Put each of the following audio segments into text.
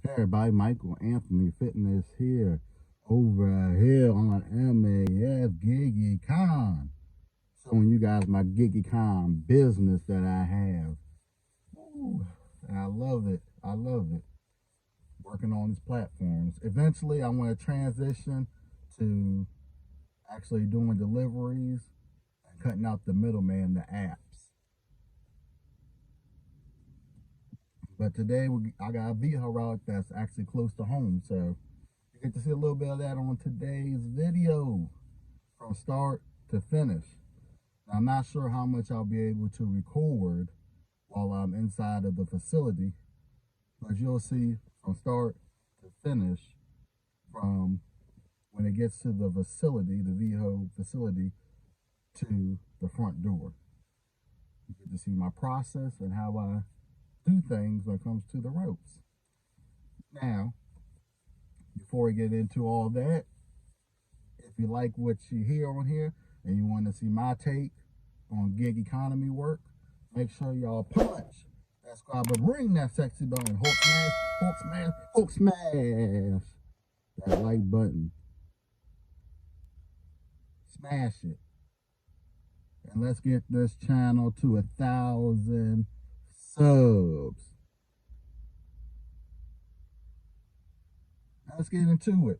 Hey everybody, Michael Anthony Fitness here, over here on MAF GigEcon. Showing you guys my GigEcon business that I have. Ooh, I love it. I love it. Working on these platforms. Eventually, I want to transition to actually doing deliveries and cutting out the middleman, the apps. But today, I got a Veho route that's actually close to home, so you get to see a little bit of that on today's video from start to finish. Now, I'm not sure how much I'll be able to record while I'm inside of the facility, but you'll see from start to finish, from when it gets to the facility, the Veho facility, to the front door. You get to see my process and how I do things when it comes to the ropes. Now, before we get into all that, if you like what you hear on here and you want to see my take on gig economy work, make sure y'all punch that subscribe button, ring that sexy bell, and Hulk smash, Hulk smash, Hulk smash that like button. Smash it. And let's get this channel to 1,000 subs. Now let's get into it.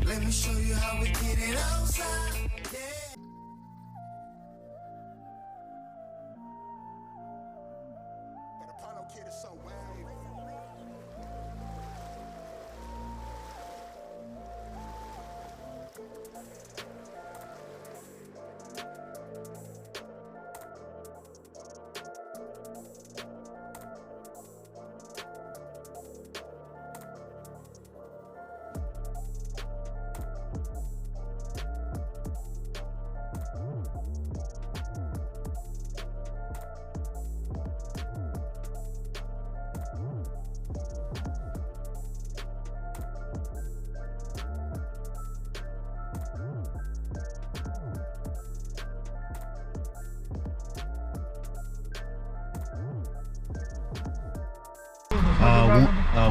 Let me show you how we get it outside. Yeah. That Apollo kid is so wavy.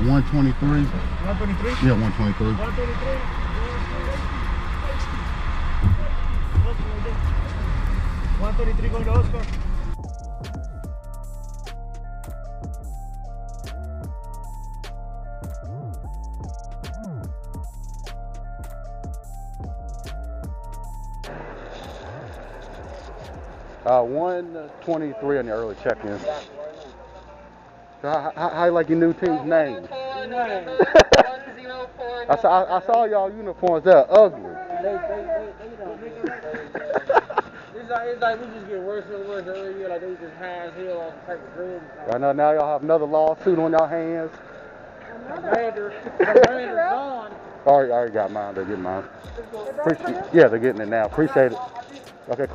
123. 123? Yeah, 123. 123. 123 going to Oscar. Uh, 123 on the early check-in. How you like your new team's name? I saw y'all uniforms. They're ugly. It's like we just get worse and worse every year. Like they just hands hell on the type of dread. I know now y'all have another lawsuit on y'all hands. Commander's gone. I already got mine. They get mine. Yeah, they're getting it now. Appreciate it. Okay.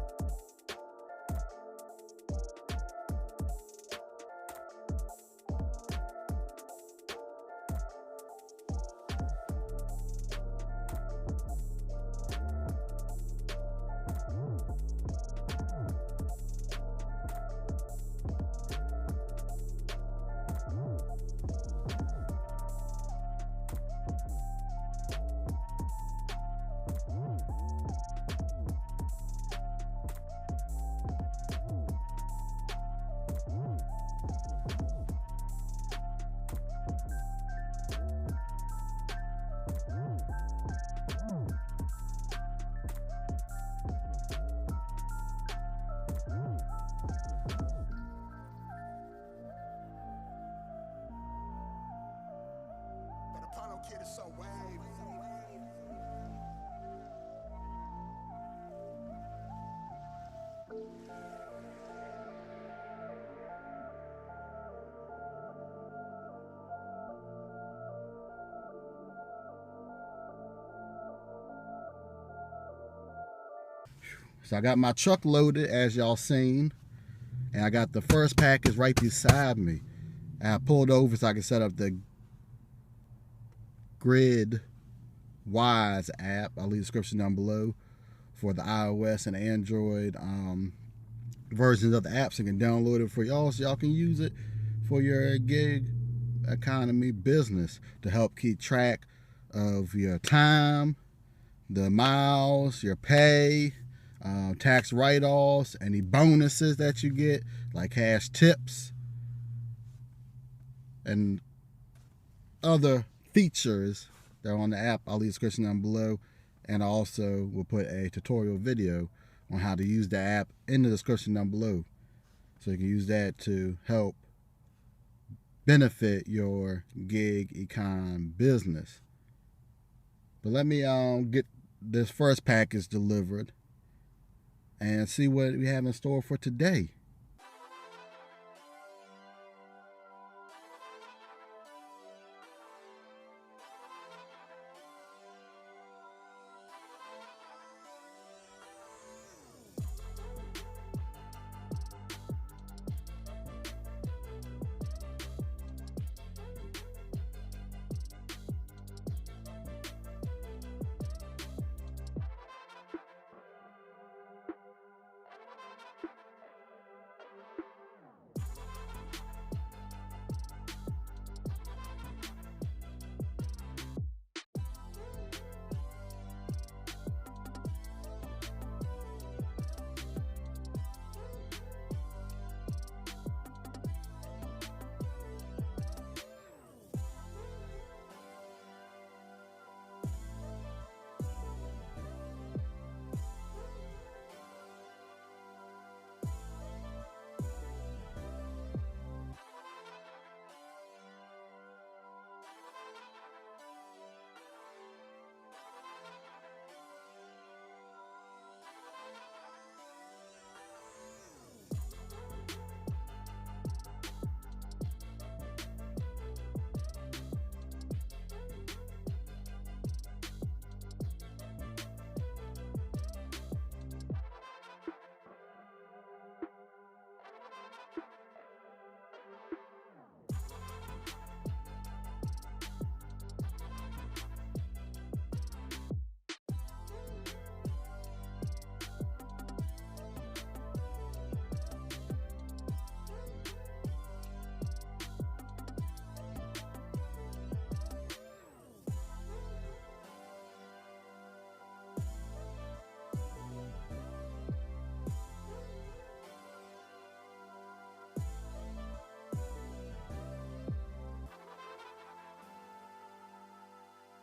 Kid is so wavy. So I got my truck loaded, as y'all seen, and I got the first package right beside me. And I pulled over so I can set up the Gridwise app. I'll leave the description down below for the iOS and Android versions of the apps and can download it for y'all so y'all can use it for your gig economy business to help keep track of your time, the miles, your pay, tax write-offs, any bonuses that you get, like cash tips, and other features that are on the app. I'll leave a description down below, and I also will put a tutorial video on how to use the app in the description down below, so you can use that to help benefit your gig econ business. But let me get this first package delivered and see what we have in store for today.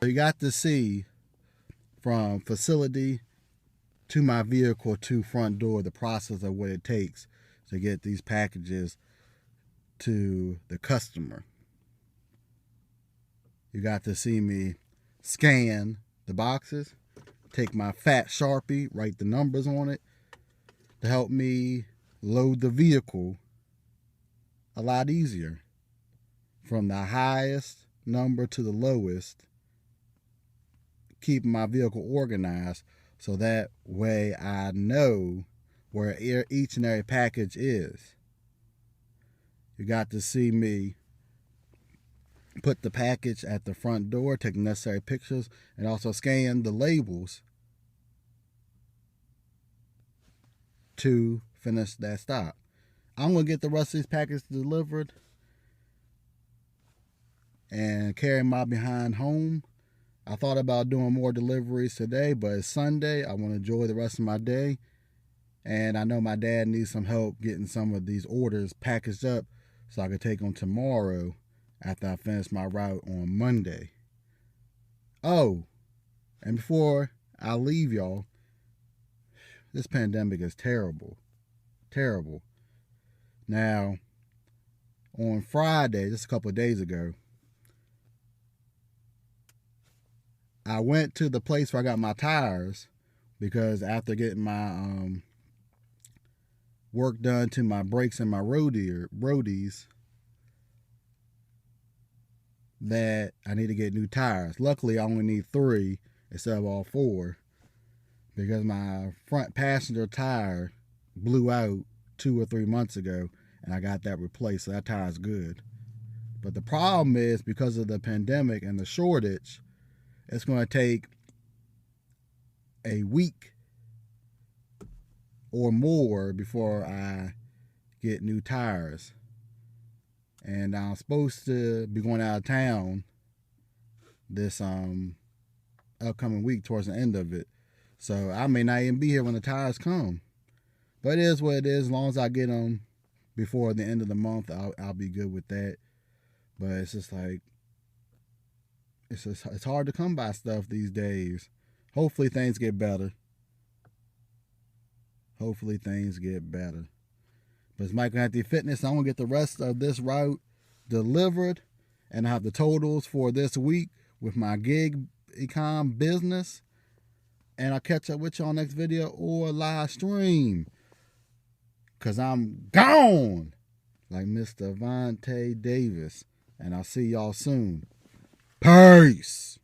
You got to see from facility to my vehicle to front door the process of what it takes to get these packages to the customer. You got to see me scan the boxes, take my fat Sharpie, write the numbers on it to help me load the vehicle a lot easier, from the highest number to the lowest, keeping my vehicle organized so that way I know where each and every package is. You got to see me put the package at the front door, take the necessary pictures, and also scan the labels to finish that stop. I'm going to get the rest of these packages delivered and carry my behind home. I thought about doing more deliveries today, but it's Sunday. I want to enjoy the rest of my day. And I know my dad needs some help getting some of these orders packaged up so I can take them tomorrow after I finish my route on Monday. Oh, and before I leave y'all, this pandemic is terrible. Terrible. Now, on Friday, just a couple of days ago, I went to the place where I got my tires because after getting my work done to my brakes and my roadies, that I need to get new tires. Luckily, I only need 3 instead of all 4 because my front passenger tire blew out 2 or 3 months ago, and I got that replaced, so that tire's good. But the problem is, because of the pandemic and the shortage, it's going to take a week or more before I get new tires. And I'm supposed to be going out of town this upcoming week towards the end of it. So I may not even be here when the tires come. But it is what it is. As long as I get them before the end of the month, I'll be good with that. But it's just like, it's hard to come by stuff these days. Hopefully things get better. Hopefully things get better. But it's Michael Anthony Fitness. I'm going to get the rest of this route delivered. And I have the totals for this week with my GigEcon business. And I'll catch up with y'all next video or live stream. Because I'm gone. Like Mr. Vontae Davis. And I'll see y'all soon. Peace.